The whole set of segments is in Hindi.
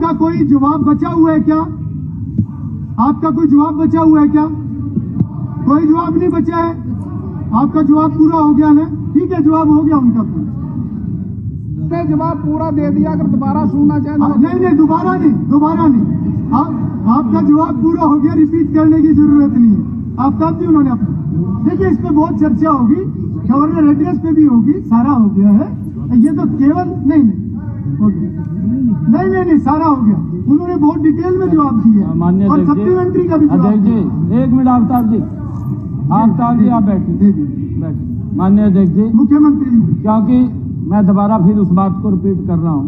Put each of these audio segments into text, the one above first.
आपका कोई जवाब बचा हुआ है क्या? आपका कोई जवाब बचा हुआ है क्या? कोई जवाब नहीं बचा है। आपका जवाब पूरा हो गया ना? ठीक है, जवाब हो गया उनका पूरा। जवाब पूरा दे दिया, अगर दोबारा सुनना चाहें तो नहीं, दोबारा नहीं। आपका जवाब पूरा हो गया, रिपीट करने की जरूरत नहीं है। आप कब भी उन्होंने अपना देखिए, इस पे बहुत चर्चा होगी, गवर्नर एड्रेस पे भी होगी, सारा हो गया है। ये तो केवल नहीं सारा हो गया। उन्होंने बहुत डिटेल में जवाब दिया माननीय और सप्लीमेंट्री का भी जवाब जी। एक मिनट आफ्ताब जी आप बैठिए। माननीय अध्यक्ष जी, मुख्यमंत्री जी, क्योंकि मैं दोबारा फिर उस बात को रिपीट कर रहा हूँ,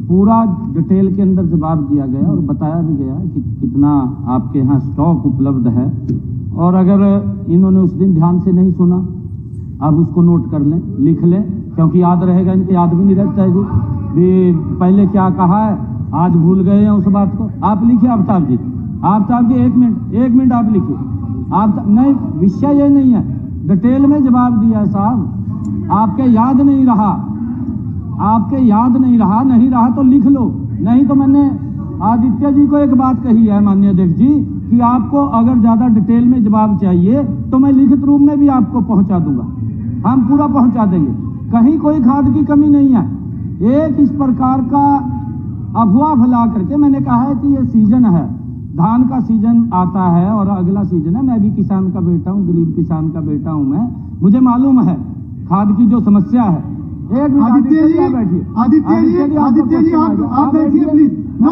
पूरा डिटेल के अंदर जवाब दिया गया और बताया भी गया कि कितना आपके यहाँ स्टॉक उपलब्ध है। और अगर इन्होंने उस दिन ध्यान से नहीं सुना, आप उसको नोट कर लें, लिख लें, क्योंकि याद रहेगा, इनके याद भी नहीं रहता है जी भी पहले क्या कहा है, आज भूल गए हैं उस बात को। आप लिखिए आफ्ताब जी, एक मिनट आप लिखिए। आप नहीं, विषय ये नहीं है, डिटेल में जवाब दिया है साहब। आपके याद नहीं रहा तो लिख लो। नहीं तो मैंने आदित्य जी को एक बात कही है माननीय अध्यक्ष जी कि आपको अगर ज्यादा डिटेल में जवाब चाहिए तो मैं लिखित रूप में भी आपको पहुंचा दूंगा, हम पूरा पहुंचा देंगे। कहीं कोई खाद की कमी नहीं है। एक इस प्रकार का अफवाह फैला करके मैंने कहा है कि ये सीजन है, धान का सीजन आता है और अगला सीजन है। मैं भी किसान का बेटा हूँ, गरीब किसान का बेटा हूँ मैं, मुझे मालूम है खाद की जो समस्या है। एक मिनट आदित्य जी आप बैठिए प्लीज। नो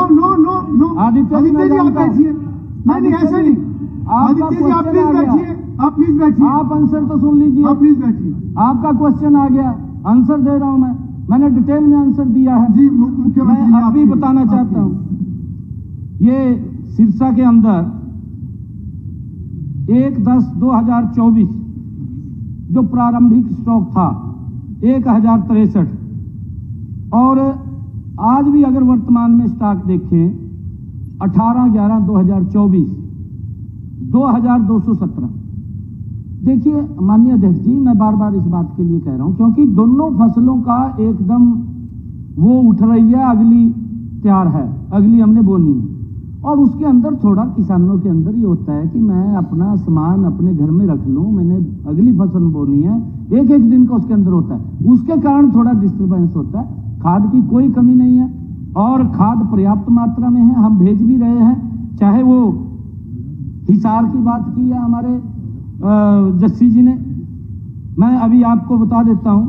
आदित्य जी आप बैठिए। नहीं ऐसा नहीं, आदित्य जी आप प्लीज बैठिए। आप आंसर तो सुन लीजिए। आप प्लीज बैठिए। आपका क्वेश्चन आ गया, आंसर दे रहा हूं मैंने डिटेल में आंसर दिया है जी। मुख्यमंत्री मैं अभी बताना चाहता हूं, ये सिरसा के अंदर 1/10/2024 जो प्रारंभिक स्टॉक था 1063, और आज भी अगर वर्तमान में स्टॉक देखें 18/11/2024 2217। देखिए माननीय अध्यक्ष जी, मैं बार बार इस बात के लिए कह रहा हूं क्योंकि दोनों फसलों का एकदम वो उठ रही है, अगली तैयार है, अगली हमने बोनी है, और उसके अंदर थोड़ा किसानों के अंदर ये होता है कि मैं अपना सामान अपने घर में रख लूं, मैंने अगली फसल बोनी है, एक दिन का उसके अंदर होता है, उसके कारण थोड़ा डिस्टर्बेंस होता है। खाद की कोई कमी नहीं है और खाद पर्याप्त मात्रा में है, हम भेज भी रहे हैं। चाहे वो हिसार की बात की है हमारे जस्सी जी ने, मैं अभी आपको बता देता हूं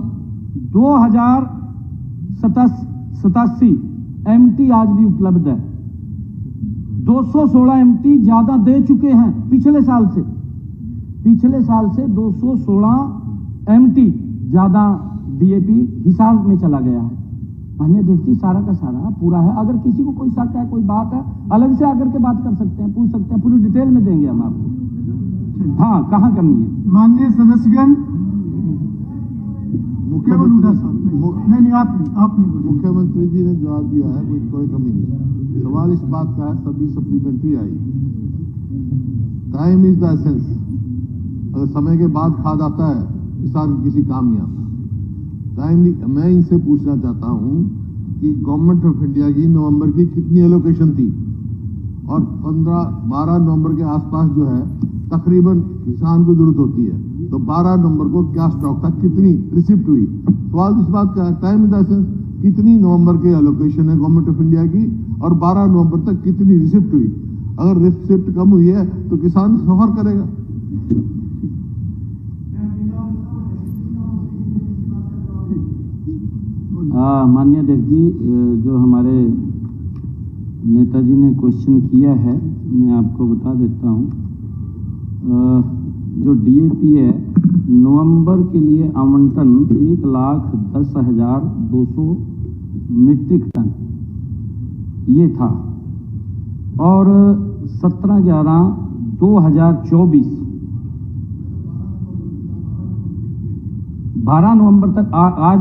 2087 MT आज भी उपलब्ध है। 216 MT ज्यादा दे चुके हैं पिछले साल से 216 MT ज्यादा DAP हिसार में चला गया है। माननीय अध्यक्ष जी, सारा का सारा पूरा है। अगर किसी को कोई शक है, कोई बात है, अलग से आकर के बात कर सकते हैं, पूछ सकते हैं, पूरी डिटेल में देंगे हम आपको। हाँ, कहाँ कमी है? माननीय सदस्यगण, मुख्यमंत्री जी ने जवाब दिया है, कोई कमी नहीं। सवाल इस बात का है, सभी supplementary I, time is the essence. अगर समय के बाद खाद आता है, किसान किसी काम नहीं आता। टाइम नहीं। मैं इनसे पूछना चाहता हूं कि गवर्नमेंट ऑफ इंडिया की नवंबर की कितनी एलोकेशन थी और 15-12 नवंबर के आसपास जो है तकरीबन किसान को जरूरत होती है, तो 12 नवंबर को क्या स्टॉक था, कितनी रिसिप्ट हुई? सवाल इस बात का, टाइम इन द सेंस, कितनी नवंबर के एलोकेशन है गवर्नमेंट ऑफ इंडिया की और 12 नवंबर तक कितनी रिसिप्ट हुई? अगर रिसिप्ट कम हुई है तो किसान सफर करेगा। माननीय अध्यक्ष जी, जो हमारे नेताजी ने क्वेश्चन किया है मैं आपको बता देता हूं। जो DAP है, नवंबर के लिए आवंटन 1,10,200 मीट्रिक टन ये था, और 17/11/2024 12 नवंबर तक आज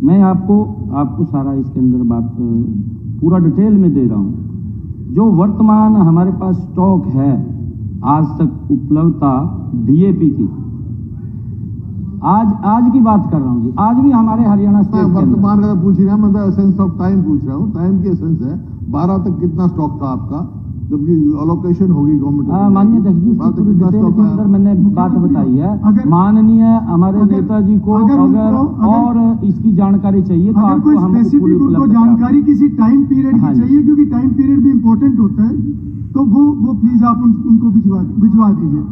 मैं आपको सारा इसके अंदर बात पूरा डिटेल में दे रहा हूं। जो वर्तमान हमारे पास स्टॉक है आज तक उपलब्धता DAP की आज की बात कर रहा हूँ जी, आज भी हमारे हरियाणा मैं स्टेट के अंदर वर्तमान का पूछ ही रहा, मैं एसेंस ऑफ टाइम पूछ रहा हूँ। टाइम की एसेंस है 12 तक कितना स्टॉक था आपका, जबकि अलोकेशन होगी गवर्नमेंट। माननीय अध्यक्ष जी, उसकी पूरी डिटेल के अंदर मैंने बात बताई है। माननीय हमारे नेताजी को अगर और इसकी जानकारी चाहिए तो अगर आपको कोई हम स्पेसिफिक उनको जानकारी किसी टाइम पीरियड की चाहिए, क्योंकि टाइम पीरियड भी इम्पोर्टेंट होता है, तो वो प्लीज आप उनको भिजवा दीजिए।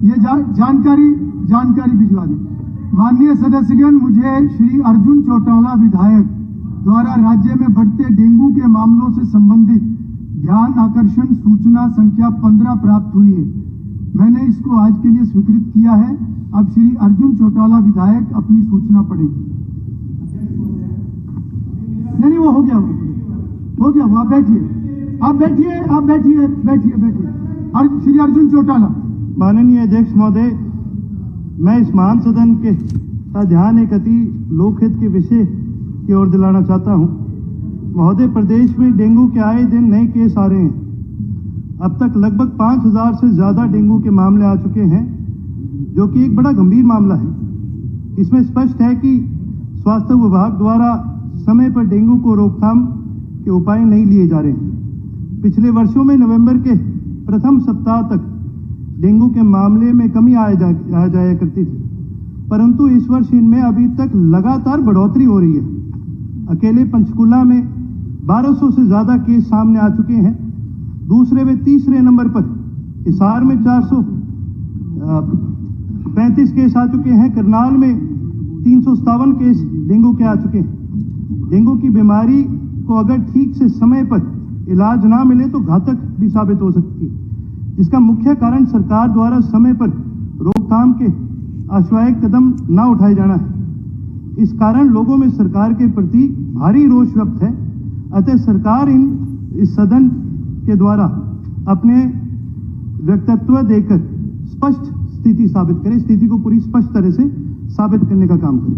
ये जानकारी भिजवा दी। माननीय सदस्यगण, मुझे श्री अर्जुन चौटाला विधायक द्वारा राज्य में बढ़ते डेंगू के मामलों से संबंधित ध्यान आकर्षण सूचना संख्या 15 प्राप्त हुई है। मैंने इसको आज के लिए स्वीकृत किया है। अब श्री अर्जुन चौटाला विधायक अपनी सूचना पढ़ेंगे। नहीं, वो हो गया वो आप बैठिए। श्री अर्जुन चौटाला। माननीय अध्यक्ष महोदय, मैं इस महान सदन के का ध्यान एक अति लोकहित के विषय की ओर दिलाना चाहता हूं। महोदय, प्रदेश में डेंगू के आए दिन नए केस आ रहे हैं। अब तक लगभग 5000 से ज्यादा डेंगू के मामले आ चुके हैं, जो कि एक बड़ा गंभीर मामला है। इसमें स्पष्ट है कि स्वास्थ्य विभाग द्वारा समय पर डेंगू को रोकथाम के उपाय नहीं लिए जा रहे हैं। पिछले वर्षों में नवंबर के प्रथम सप्ताह तक डेंगू के मामले में कमी आ जाया करती थी, परंतु इस वर्ष इनमें अभी तक लगातार बढ़ोतरी हो रही है। अकेले पंचकुला में 1200 से ज्यादा केस सामने आ चुके हैं। दूसरे व तीसरे नंबर पर हिसार में 435 केस आ चुके हैं। करनाल में 357 केस डेंगू के आ चुके हैं। डेंगू की बीमारी को अगर ठीक से समय पर इलाज ना मिले तो घातक भी साबित हो सकती है, जिसका मुख्य कारण सरकार द्वारा समय पर रोकथाम के आश्वायक कदम न उठाए जाना है। इस कारण लोगों में सरकार के प्रति भारी रोष व्यक्त है। अतः सरकार इस सदन के द्वारा अपने व्यक्तित्व देकर स्पष्ट स्थिति को पूरी स्पष्ट तरह से साबित करने का काम करे।